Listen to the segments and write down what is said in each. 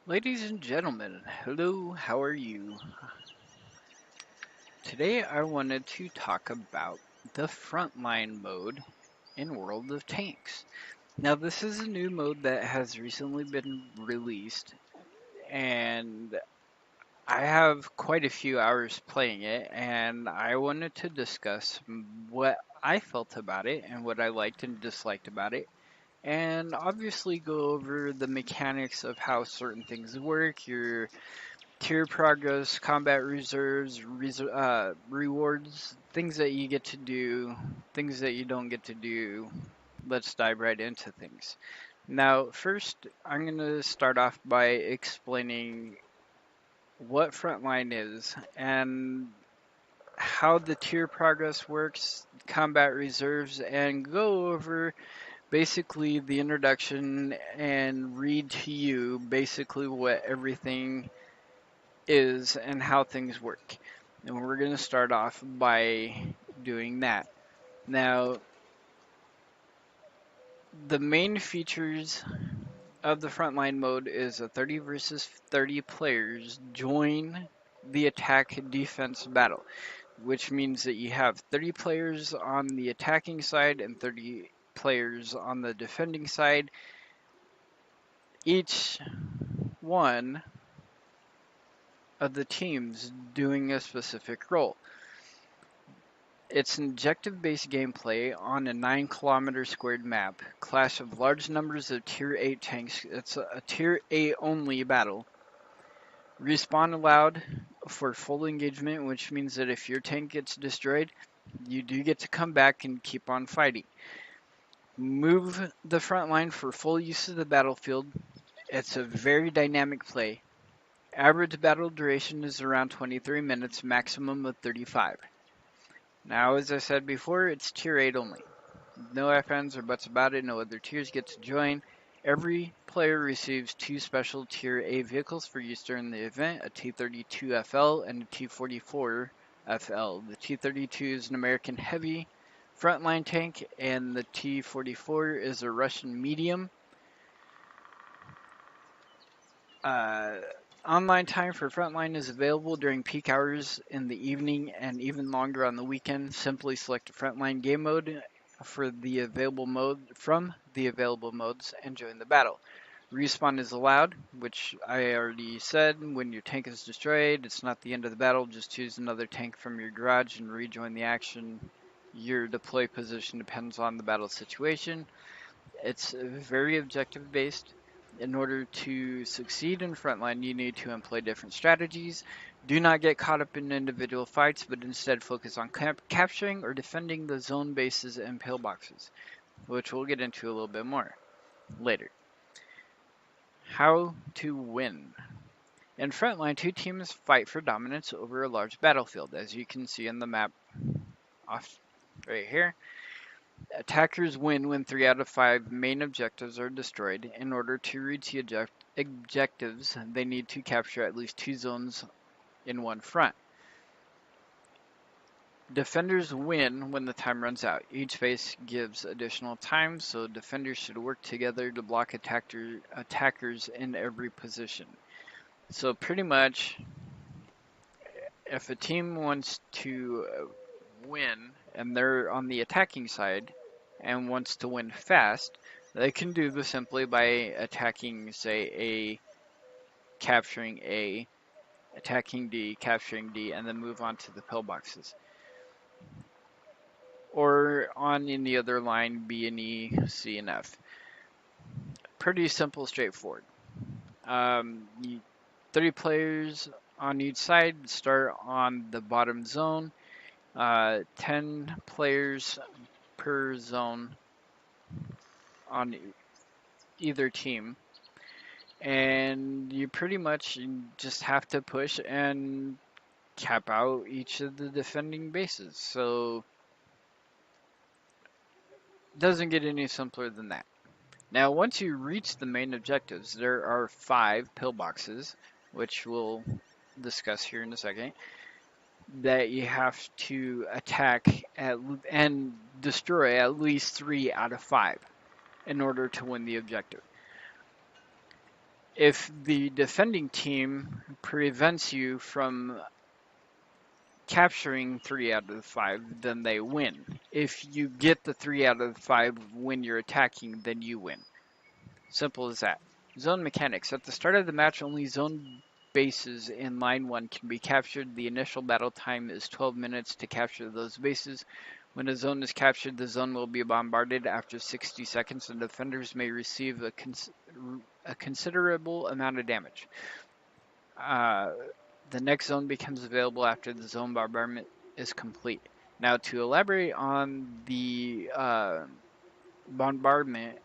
Ladies and gentlemen, hello, how are you? Today I wanted to talk about the Frontline mode in World of Tanks. Now, this is a new mode that has recently been released, and I have quite a few hours playing it, and I wanted to discuss what I felt about it and what I liked and disliked about it, and obviously go over the mechanics of how certain things work, your tier progress, combat reserves, rewards, things that you get to do, things that you don't get to do. Let's dive right into things. Now, first, I'm going to start off by explaining what Frontline is and how the tier progress works, combat reserves, and go over basically the introduction and read to you basically what everything is and how things work. And we're going to start off by doing that. Now, the main features of the frontline mode is a 30 versus 30 players join the attack defense battle, which means that you have 30 players on the attacking side and 30 players on the defending side, each one of the teams doing a specific role. It's an objective-based gameplay on a 9 km squared map, clash of large numbers of Tier 8 tanks. It's a Tier 8 only battle. Respawn allowed for full engagement, which means that if your tank gets destroyed, you do get to come back and keep on fighting. Move the front line for full use of the battlefield. It's a very dynamic play. Average battle duration is around 23 minutes, maximum of 35. Now, as I said before, it's Tier 8 only. No FNs or buts about it, no other tiers get to join. Every player receives 2 special Tier A vehicles for use during the event, a T-32FL and a T-44FL. The T-32 is an American heavy frontline tank, and the T-44 is a Russian medium. Uh, Online time for Frontline is available during peak hours in the evening and even longer on the weekend. Simply select a Frontline game mode for the available mode from the available modes and join the battle. Respawn is allowed, which I already said. When your tank is destroyed, it's not the end of the battle. Just choose another tank from your garage and rejoin the action. Your deploy position depends on the battle situation. It's very objective based. In order to succeed in Frontline, you need to employ different strategies. Do not get caught up in individual fights, but instead focus on capturing or defending the zone bases and pillboxes, which we'll get into a little bit more later. How to win. In Frontline, 2 teams fight for dominance over a large battlefield, as you can see on the map off right here. Attackers win when 3 out of 5 main objectives are destroyed. In order to reach the objectives, they need to capture at least 2 zones in one front. Defenders win when the time runs out. Each phase gives additional time, so defenders should work together to block attackers in every position. So pretty much, if a team wants to win and they're on the attacking side and wants to win fast, they can do this simply by attacking, say, A, capturing A, attacking D, capturing D, and then move on to the pillboxes. Or on any other line, B and E, C and F. Pretty simple, straightforward. 30 players on each side start on the bottom zone. 10 players per zone on either team. And you pretty much just have to push and cap out each of the defending bases. So it doesn't get any simpler than that. Now, once you reach the main objectives, there are 5 pillboxes, which we'll discuss here in a second, that you have to attack and destroy at least 3 out of 5 in order to win the objective. If the defending team prevents you from capturing 3 out of the 5, then they win. If you get the 3 out of the 5 when you're attacking, then you win. Simple as that. Zone mechanics. At the start of the match, only zone bases in line 1 can be captured. The initial battle time is 12 minutes to capture those bases. When a zone is captured, the zone will be bombarded after 60 seconds, and defenders may receive a considerable amount of damage. The next zone becomes available after the zone bombardment is complete. Now, to elaborate on the bombardment,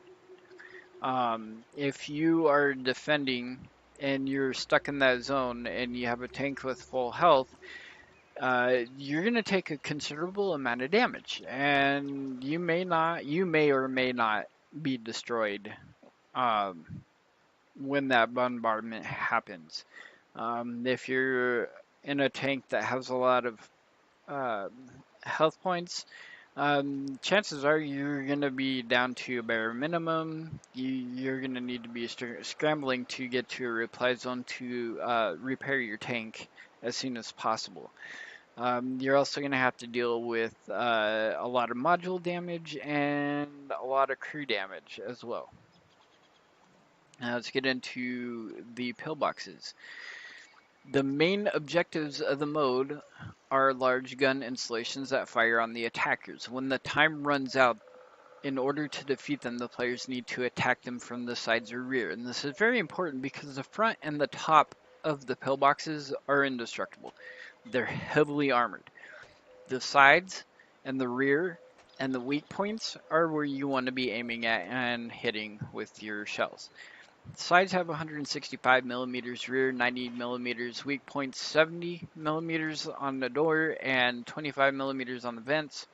if you are defending and you're stuck in that zone and you have a tank with full health, you're going to take a considerable amount of damage, and you may or may not be destroyed um, when that bombardment happens. If you're in a tank that has a lot of uh, health points, chances are you're going to be down to a bare minimum. You're going to need to be scrambling to get to a reply zone to repair your tank as soon as possible. You're also going to have to deal with a lot of module damage and a lot of crew damage as well. Now let's get into the pillboxes. The main objectives of the mode are large gun installations that fire on the attackers. When the time runs out, in order to defeat them, the players need to attack them from the sides or rear. And this is very important because the front and the top of the pillboxes are indestructible. They're heavily armored. The sides and the rear and the weak points are where you want to be aiming at and hitting with your shells. Sides have 165 millimeters rear, 90 millimeters weak points, 70 millimeters on the door, and 25 millimeters on the vents.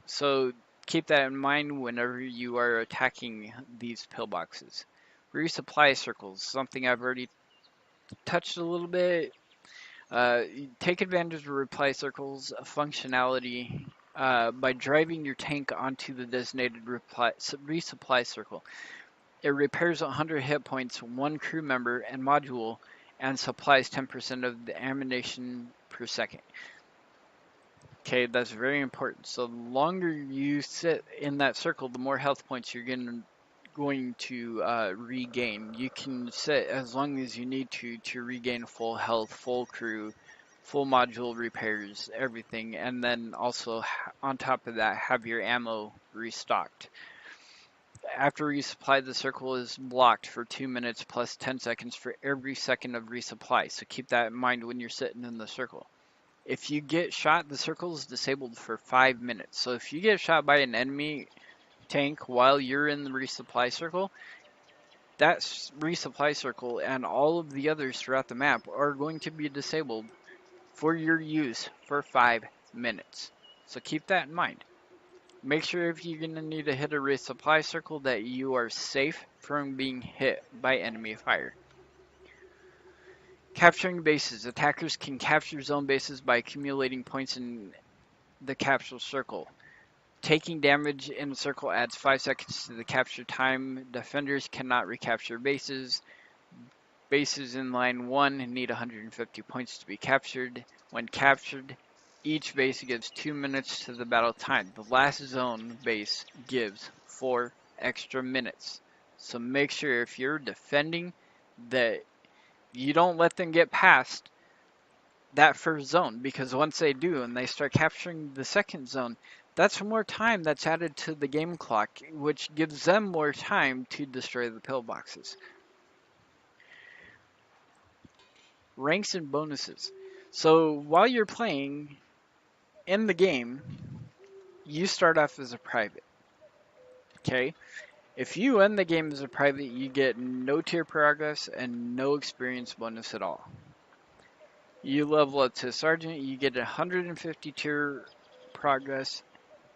So keep that in mind whenever you are attacking these pillboxes. Resupply circles, something I've already touched a little bit. Take advantage of reply circles functionality by driving your tank onto the designated resupply circle. It repairs 100 hit points, 1 crew member and module, and supplies 10% of the ammunition per second. Okay, that's very important. So the longer you sit in that circle, the more health points you're going to regain. You can sit as long as you need to regain full health, full crew, full module repairs, everything, and then also on top of that have your ammo restocked. After resupply, the circle is blocked for 2 minutes plus 10 seconds for every second of resupply. So keep that in mind when you're sitting in the circle. If you get shot, the circle is disabled for 5 minutes. So if you get shot by an enemy tank while you're in the resupply circle, that resupply circle and all of the others throughout the map are going to be disabled for your use for 5 minutes. So keep that in mind. Make sure if you're going to need to hit a resupply circle that you are safe from being hit by enemy fire. Capturing bases. Attackers can capture zone bases by accumulating points in the capture circle. Taking damage in the circle adds 5 seconds to the capture time. Defenders cannot recapture bases. Bases in line 1 need 150 points to be captured. When captured, each base gives 2 minutes to the battle time. The last zone base gives 4 extra minutes. So make sure if you're defending that you don't let them get past that first zone, because once they do and they start capturing the second zone, that's more time that's added to the game clock, which gives them more time to destroy the pillboxes. Ranks and bonuses. So while you're playing in the game, you start off as a private. Okay? If you end the game as a private, you get no tier progress and no experience bonus at all. You level up to sergeant, you get 150 tier progress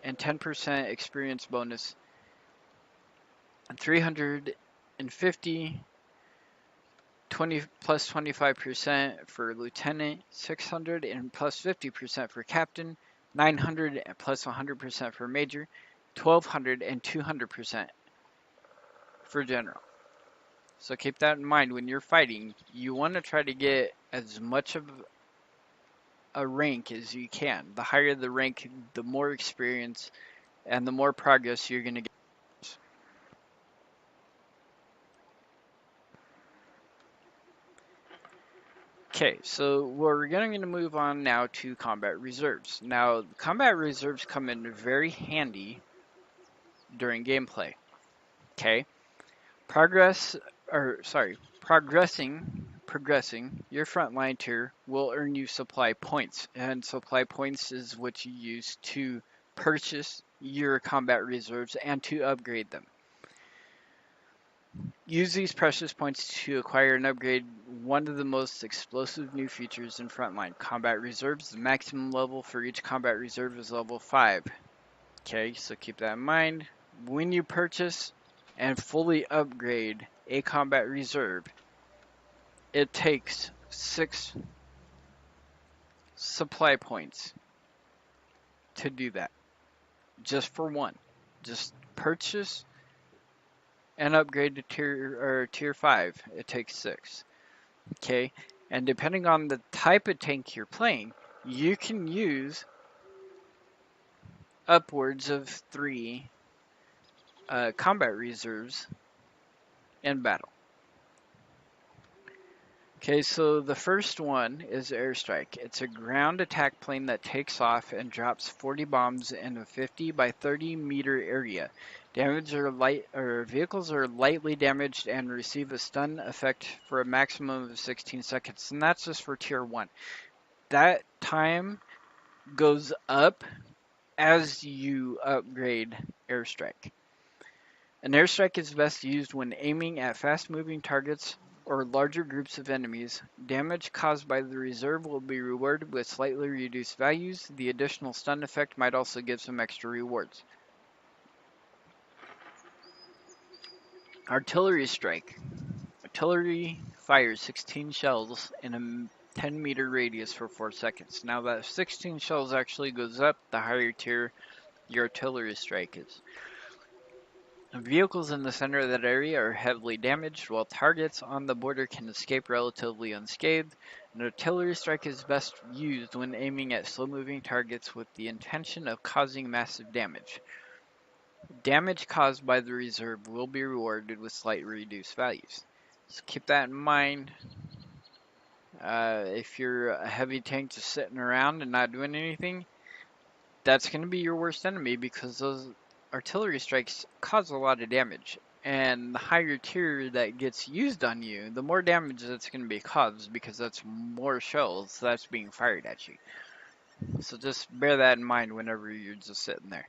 and 10% experience bonus, and 350 20 plus 25% for lieutenant, 600 and plus 50% for captain, 900 and plus 100% for major, 1200 and 200% for general. So keep that in mind when you're fighting. You want to try to get as much of a rank as you can. The higher the rank, the more experience and the more progress you're going to get. Okay, so we're going to move on now to combat reserves. Now, combat reserves come in very handy during gameplay. Okay, progressing your frontline tier will earn you supply points, and supply points is what you use to purchase your combat reserves and to upgrade them. Use these precious points to acquire and upgrade one of the most explosive new features in Frontline, Combat Reserves. The maximum level for each combat reserve is level 5. Okay, so keep that in mind. When you purchase and fully upgrade a combat reserve, it takes 6 supply points to do that. Just for one. Just purchase and upgrade to tier 5. It takes 6. Okay, and depending on the type of tank you're playing, you can use upwards of 3 combat reserves in battle. Okay, so the first one is airstrike. It's a ground attack plane that takes off and drops 40 bombs in a 50 by 30 meter area. Vehicles are lightly damaged and receive a stun effect for a maximum of 16 seconds, and that's just for tier 1. That time goes up as you upgrade airstrike. An airstrike is best used when aiming at fast-moving targets or larger groups of enemies. Damage caused by the reserve will be rewarded with slightly reduced values. The additional stun effect might also give some extra rewards. Artillery strike. Artillery fires 16 shells in a 10-meter radius for 4 seconds. Now that 16 shells actually goes up the higher tier your artillery strike is. Vehicles in the center of that area are heavily damaged, while targets on the border can escape relatively unscathed. An artillery strike is best used when aiming at slow-moving targets with the intention of causing massive damage. Damage caused by the reserve will be rewarded with slightly reduced values. So keep that in mind. If you're a heavy tank just sitting around and not doing anything, that's going to be your worst enemy because those artillery strikes cause a lot of damage. And the higher tier that gets used on you, the more damage that's going to be caused because that's more shells that's being fired at you. So just bear that in mind whenever you're just sitting there.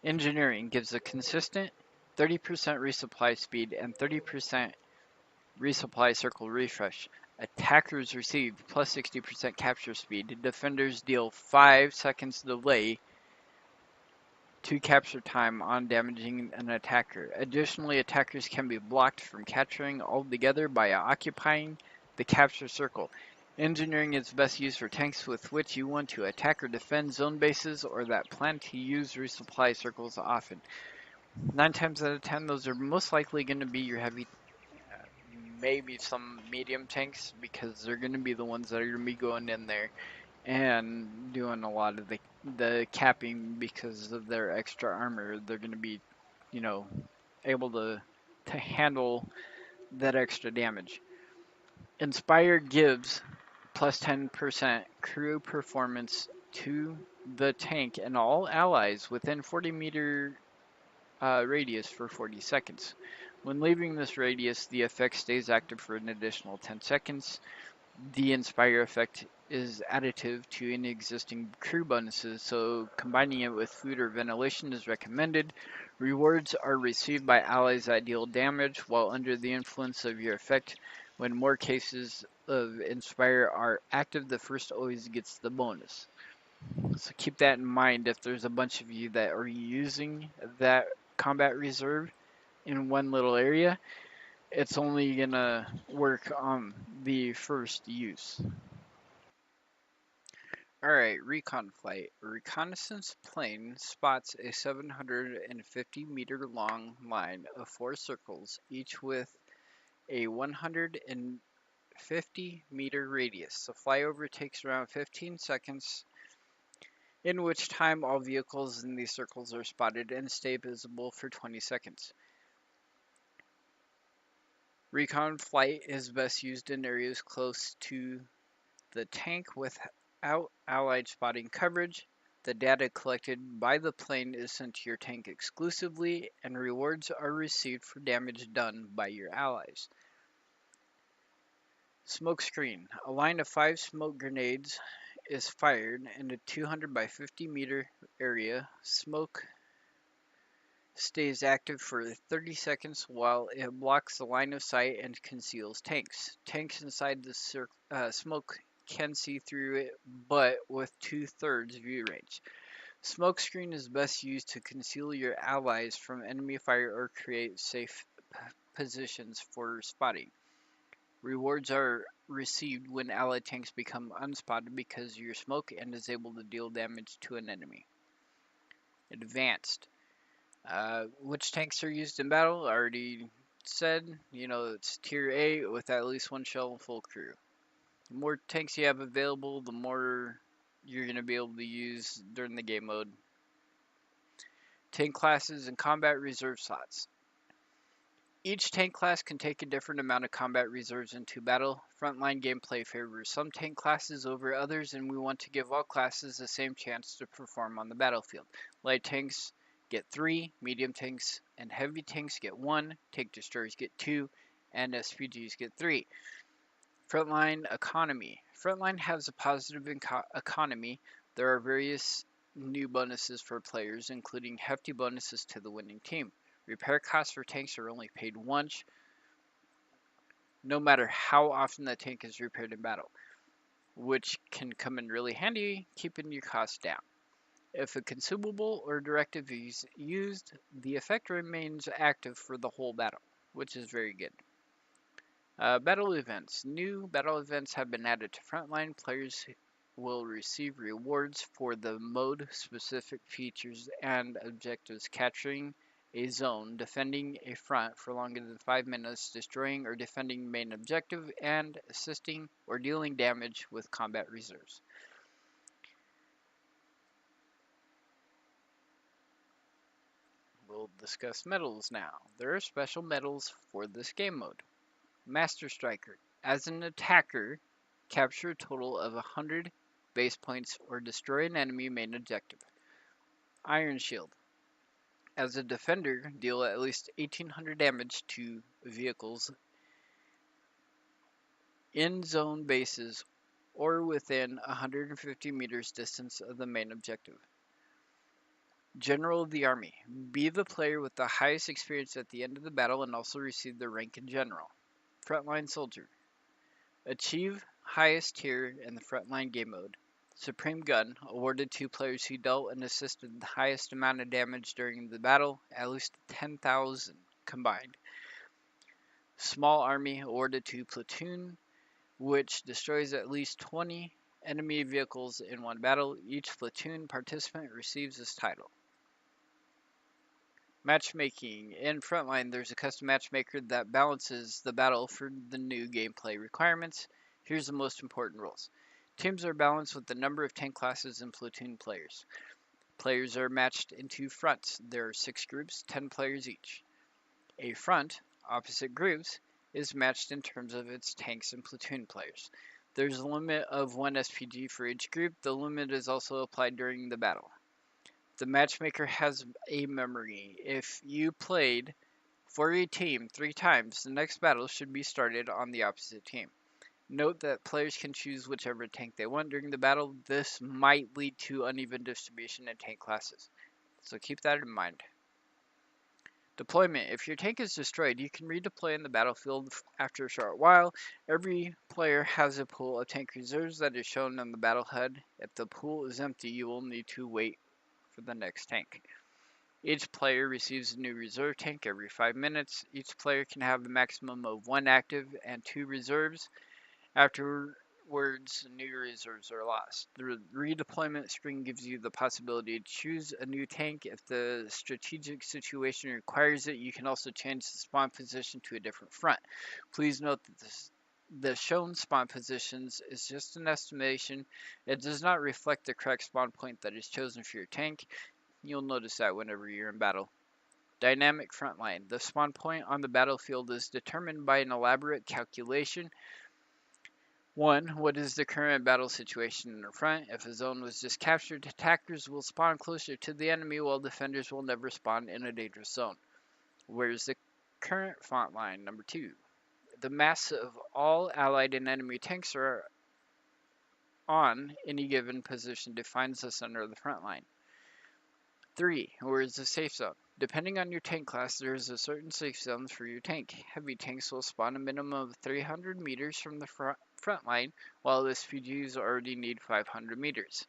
Engineering gives a consistent 30% resupply speed and 30% resupply circle refresh. Attackers receive plus 60% capture speed. Defenders deal 5 seconds delay to capture time on damaging an attacker. Additionally, attackers can be blocked from capturing altogether by occupying the capture circle. Engineering is best used for tanks with which you want to attack or defend zone bases or that plan to use resupply circles often. 9 times out of 10, those are most likely going to be your heavy, maybe some medium tanks, because they're going to be the ones that are going to be going in there and doing a lot of the capping because of their extra armor. They're going to be, you know, able to handle that extra damage. Inspire gives plus 10% crew performance to the tank and all allies within 40-meter radius for 40 seconds. When leaving this radius, the effect stays active for an additional 10 seconds. The Inspire effect is additive to any existing crew bonuses, so combining it with food or ventilation is recommended. Rewards are received by allies that deal damage while under the influence of your effect. When more cases of Inspire are active, the first always gets the bonus. So keep that in mind if there's a bunch of you that are using that combat reserve in one little area. It's only gonna work on the first use. Alright, recon flight. A reconnaissance plane spots a 750 meter long line of 4 circles, each with a 150-meter radius. The flyover takes around 15 seconds, in which time all vehicles in these circles are spotted and stay visible for 20 seconds. Recon flight is best used in areas close to the tank without Allied spotting coverage. The data collected by the plane is sent to your tank exclusively, and rewards are received for damage done by your allies. Smoke screen. A line of 5 smoke grenades is fired in a 200 by 50 meter area. Smoke stays active for 30 seconds while it blocks the line of sight and conceals tanks. Tanks inside the smoke can see through it, but with 2/3 view range. Smokescreen is best used to conceal your allies from enemy fire or create safe positions for spotting. Rewards are received when allied tanks become unspotted because your smoke and is able to deal damage to an enemy. Advanced. Which tanks are used in battle? I already said, it's tier A with at least one shell and full crew. The more tanks you have available, the more you're going to be able to use during the game mode. Tank classes and combat reserve slots. Each tank class can take a different amount of combat reserves into battle. Frontline gameplay favors some tank classes over others, and we want to give all classes the same chance to perform on the battlefield. Light tanks get 3, medium tanks and heavy tanks get 1, tank destroyers get 2, and SPGs get 3. Frontline economy. Frontline has a positive economy. There are various new bonuses for players, including hefty bonuses to the winning team. Repair costs for tanks are only paid once, no matter how often the tank is repaired in battle, which can come in really handy, keeping your costs down. If a consumable or directive is used, the effect remains active for the whole battle, which is very good. Battle events. New battle events have been added to Frontline. Players will receive rewards for the mode-specific features and objectives, capturing a zone, defending a front for longer than 5 minutes, destroying or defending main objective, and assisting or dealing damage with combat reserves. We'll discuss medals now. There are special medals for this game mode. Master Striker. As an attacker, capture a total of 100 base points or destroy an enemy main objective. Iron Shield. As a defender, deal at least 1800 damage to vehicles in zone bases or within 150 meters distance of the main objective. General of the Army. Be the player with the highest experience at the end of the battle and also receive the rank in General. Frontline Soldier. Achieve highest tier in the Frontline game mode. Supreme Gun, awarded to players who dealt and assisted the highest amount of damage during the battle, at least 10,000 combined. Small Army, awarded to Platoon, which destroys at least 20 enemy vehicles in one battle. Each platoon participant receives this title. Matchmaking. In Frontline, there's a custom matchmaker that balances the battle for the new gameplay requirements. Here's the most important rules. Teams are balanced with the number of tank classes and platoon players. Players are matched into fronts. There are 6 groups, 10 players each. A front, opposite groups, is matched in terms of its tanks and platoon players. There's a limit of 1 SPG for each group. The limit is also applied during the battle. The matchmaker has a memory. If you played for a team 3 times, the next battle should be started on the opposite team. Note that players can choose whichever tank they want during the battle. This might lead to uneven distribution in tank classes, so keep that in mind. Deployment. If your tank is destroyed, you can redeploy in the battlefield after a short while. Every player has a pool of tank reserves that is shown on the battle HUD. If the pool is empty, you will need to wait for the next tank. Each player receives a new reserve tank every 5 minutes. Each player can have a maximum of 1 active and 2 reserves. After words new reserves are lost. The redeployment screen gives you the possibility to choose a new tank. If the strategic situation requires it, you can also change the spawn position to a different front. Please note that the shown spawn positions is just an estimation. It does not reflect the correct spawn point that is chosen for your tank. You'll notice that whenever you're in battle. Dynamic frontline. The spawn point on the battlefield is determined by an elaborate calculation. 1. What is the current battle situation in the front? If a zone was just captured, attackers will spawn closer to the enemy while defenders will never spawn in a dangerous zone. Where is the current front line? Number 2. The mass of all allied and enemy tanks are on any given position defines the center of the front line. 3. Where is the safe zone? Depending on your tank class, there is a certain safe zone for your tank. Heavy tanks will spawn a minimum of 300 meters from the front line, while SPGs already need 500 meters.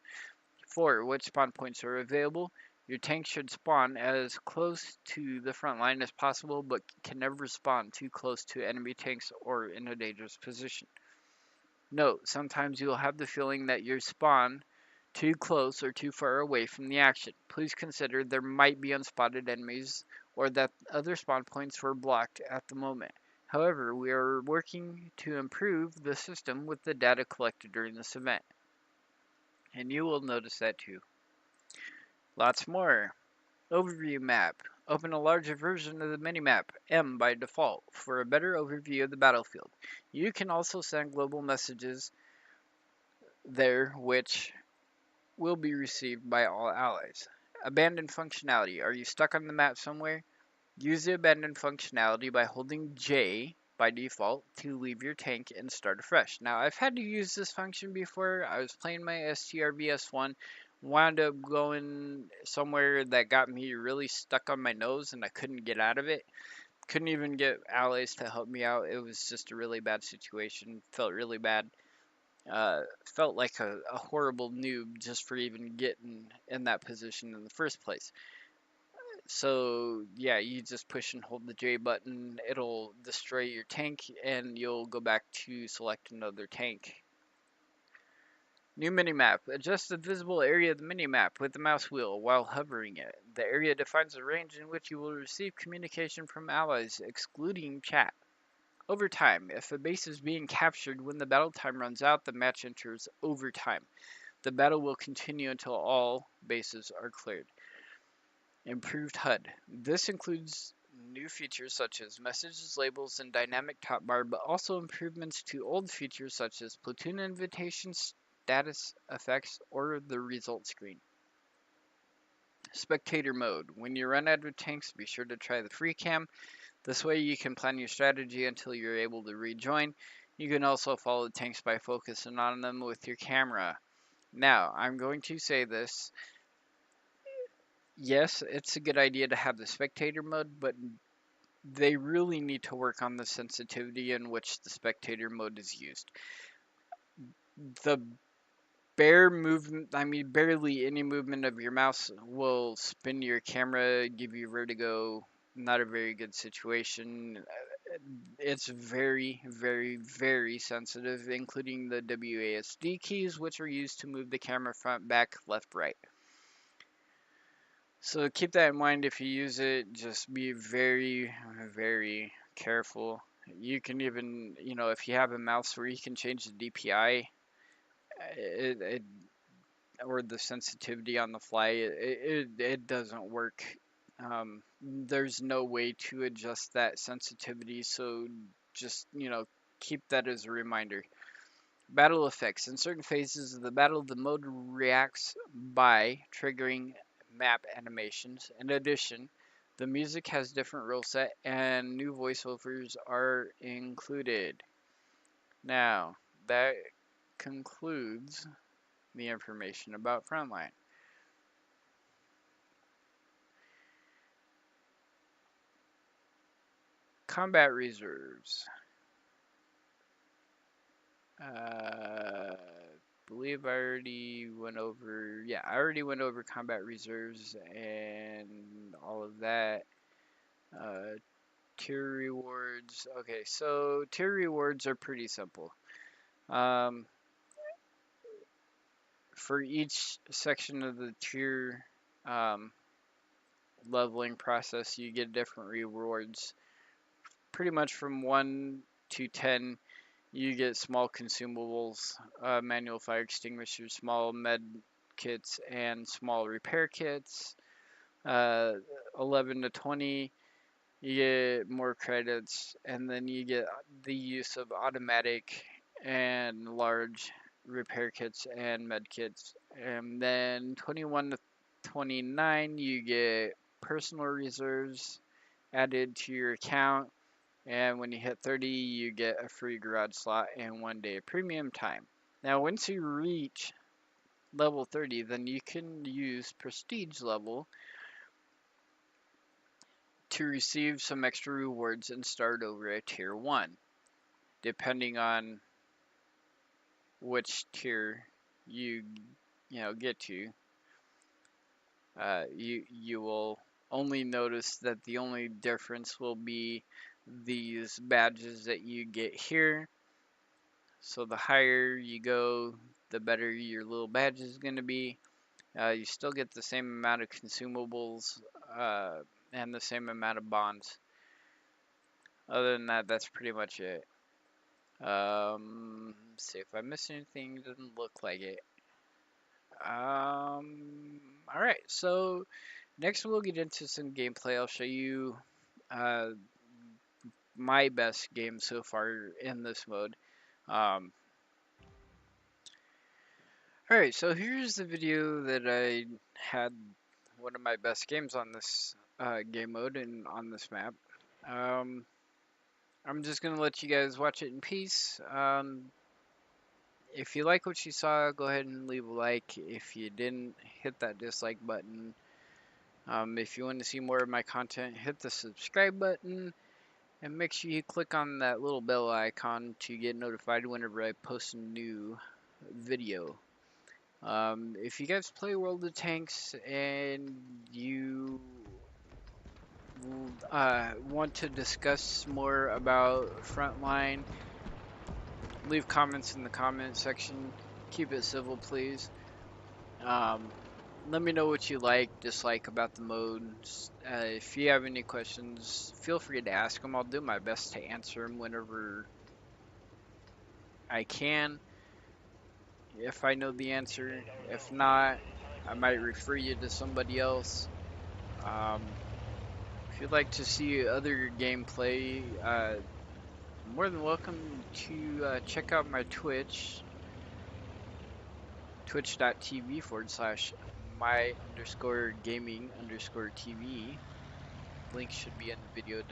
4. Which spawn points are available? Your tank should spawn as close to the front line as possible, but can never spawn too close to enemy tanks or in a dangerous position. Note, sometimes you'll have the feeling that your spawn too close or too far away from the action. Please consider there might be unspotted enemies or that other spawn points were blocked at the moment. However, we are working to improve the system with the data collected during this event. And you will notice that too. Lots more. Overview map. Open a larger version of the minimap, M by default, for a better overview of the battlefield. You can also send global messages there which will be received by all allies. Abandoned functionality. Are you stuck on the map somewhere? Use the abandoned functionality by holding J by default to leave your tank and start afresh. Now, I've had to use this function before. I was playing my STRVS1, wound up going somewhere that got me really stuck on my nose and I couldn't get out of it. Couldn't even get allies to help me out. It was just a really bad situation. Felt really bad. Felt like a horrible noob just for even getting in that position in the first place. So yeah, you just push and hold the J button, it'll destroy your tank and you'll go back to select another tank. New minimap. Adjust the visible area of the minimap with the mouse wheel while hovering it. The area defines the range in which you will receive communication from allies, excluding chat. Overtime. If a base is being captured when the battle time runs out, the match enters overtime. The battle will continue until all bases are cleared. Improved HUD. This includes new features such as messages, labels, and dynamic top bar, but also improvements to old features such as platoon invitations, status effects, or the result screen. Spectator mode. When you run out of tanks, be sure to try the free cam. This way you can plan your strategy until you're able to rejoin. You can also follow the tanks by focusing on them with your camera. Now, I'm going to say this. Yes, it's a good idea to have the spectator mode, but they really need to work on the sensitivity in which the spectator mode is used. The bare movement, barely any movement of your mouse will spin your camera, give you vertigo. Not a very good situation. It's very, very, very sensitive, including the WASD keys, which are used to move the camera front, back, left, right. So keep that in mind if you use it. Just be very, very careful. You can even, if you have a mouse where you can change the DPI, it or the sensitivity on the fly, it doesn't work. There's no way to adjust that sensitivity, so just, keep that as a reminder. Battle effects. In certain phases of the battle, the mode reacts by triggering map animations. In addition, the music has different rule set and new voiceovers are included. Now, that concludes the information about Frontline. Combat reserves. Believe I already went over, I already went over combat reserves and all of that. Tier rewards. Okay, so tier rewards are pretty simple. for each section of the tier um, leveling process, you get different rewards. Pretty much from 1 to 10, you get small consumables, manual fire extinguishers, small med kits, and small repair kits. Uh, 11 to 20, you get more credits, and then you get the use of automatic and large repair kits and med kits. And then 21 to 29, you get personal reserves added to your account. And when you hit 30, you get a free garage slot and 1 day premium time. Now, once you reach level 30, then you can use prestige level to receive some extra rewards and start over at tier 1, depending on which tier you get to. You will only notice that the only difference will be these badges that you get here. So the higher you go, the better your little badge is going to be. You still get the same amount of consumables and the same amount of bonds. Other than that, that's pretty much it. See if I missed anything. Doesn't look like it. All right. So next we'll get into some gameplay. I'll show you uh, my best game so far in this mode. Um, all right. So here's the video that I had one of my best games on this game mode and on this map. Um, I'm just gonna let you guys watch it in peace. If you like what you saw, go ahead and leave a like. If you didn't, hit that dislike button. If you want to see more of my content, hit the subscribe button and make sure you click on that little bell icon to get notified whenever I post a new video. If you guys play World of Tanks and you want to discuss more about Frontline, leave comments in the comment section. Keep it civil, please. Let me know what you like, dislike about the modes. If you have any questions, feel free to ask them. I'll do my best to answer them whenever I can, if I know the answer. If not, I might refer you to somebody else. Um, if you'd like to see other gameplay, more than welcome to check out my Twitch, twitch.tv/my_gaming_TV. Link should be in the video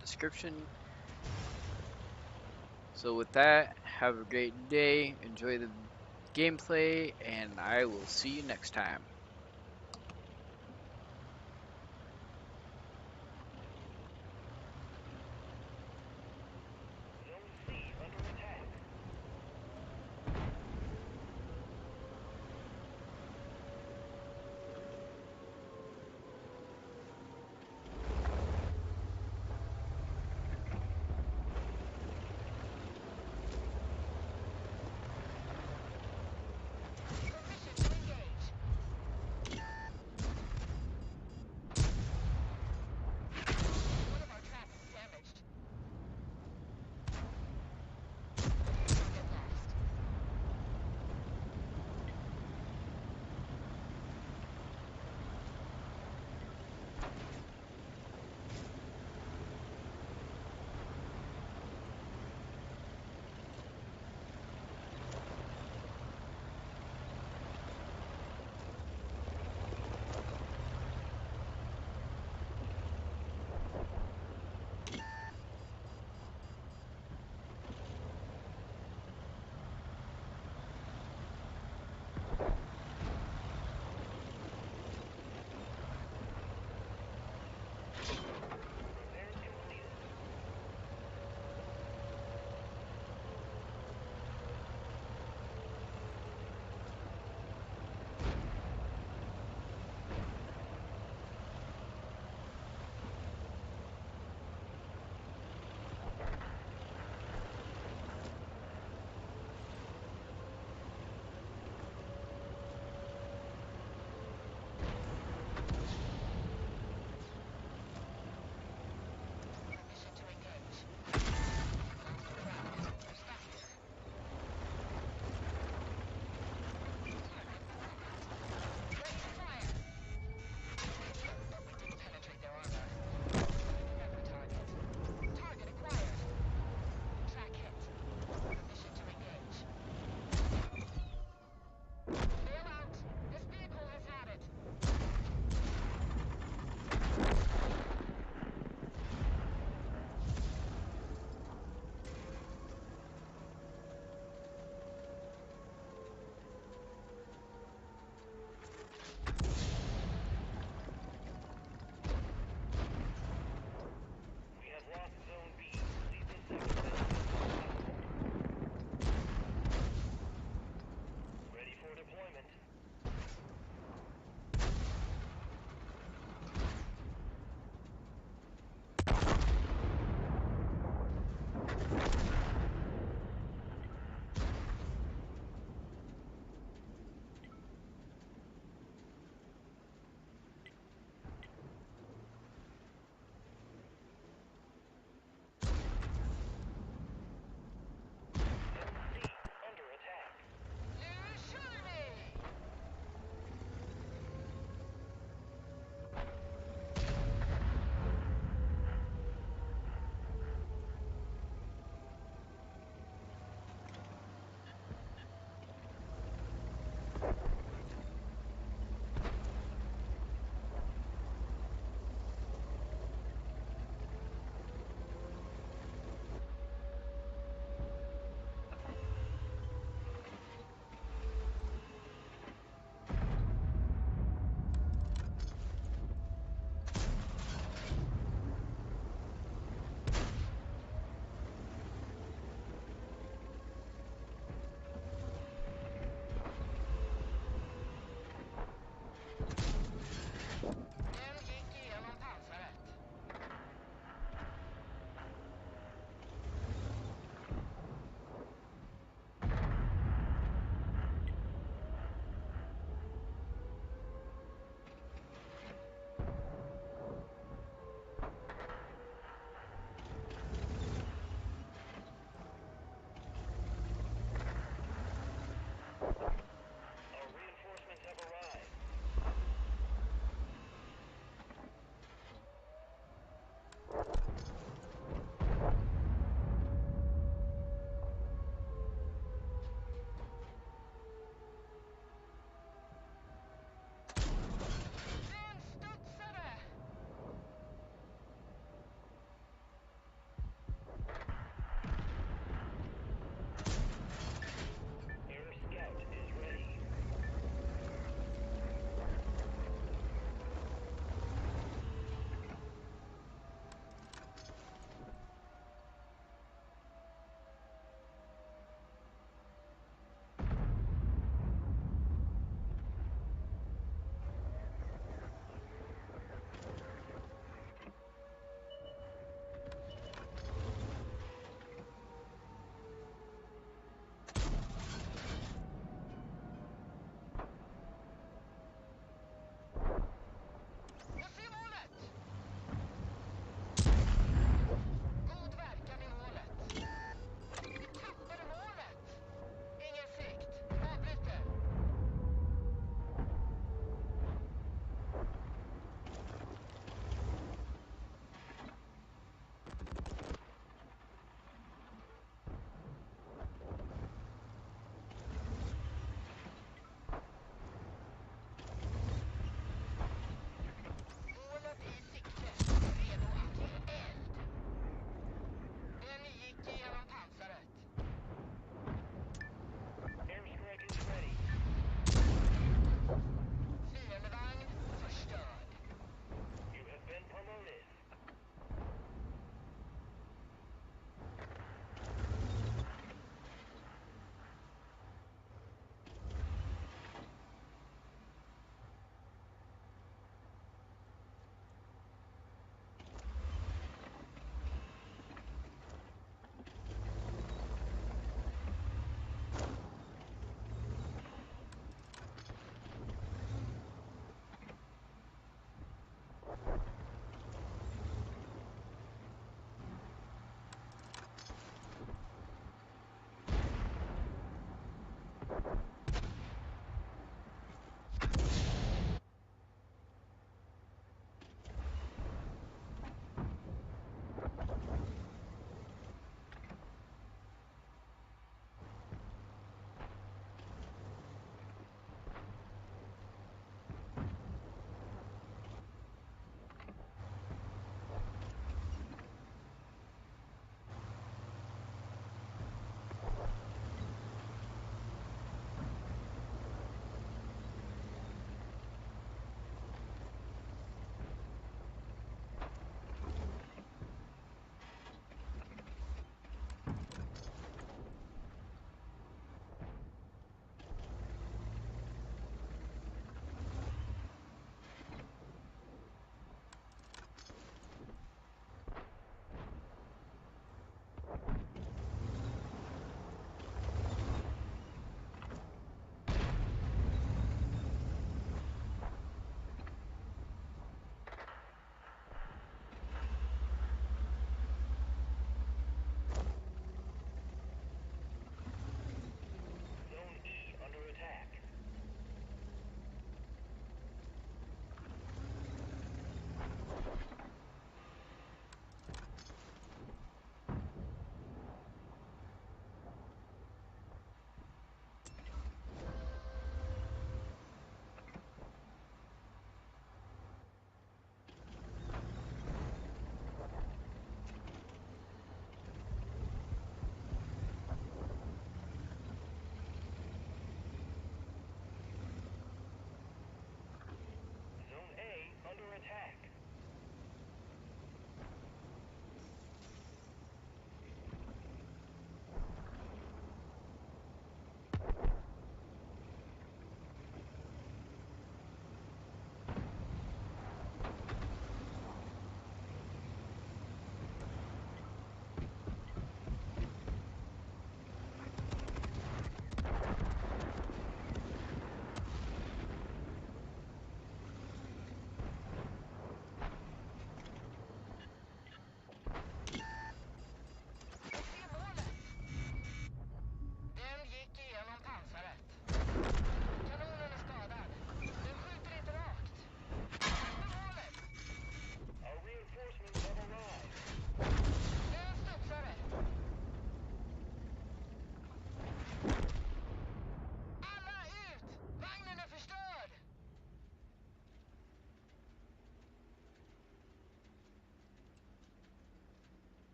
description. So with that, have a great day, enjoy the gameplay, and I will see you next time.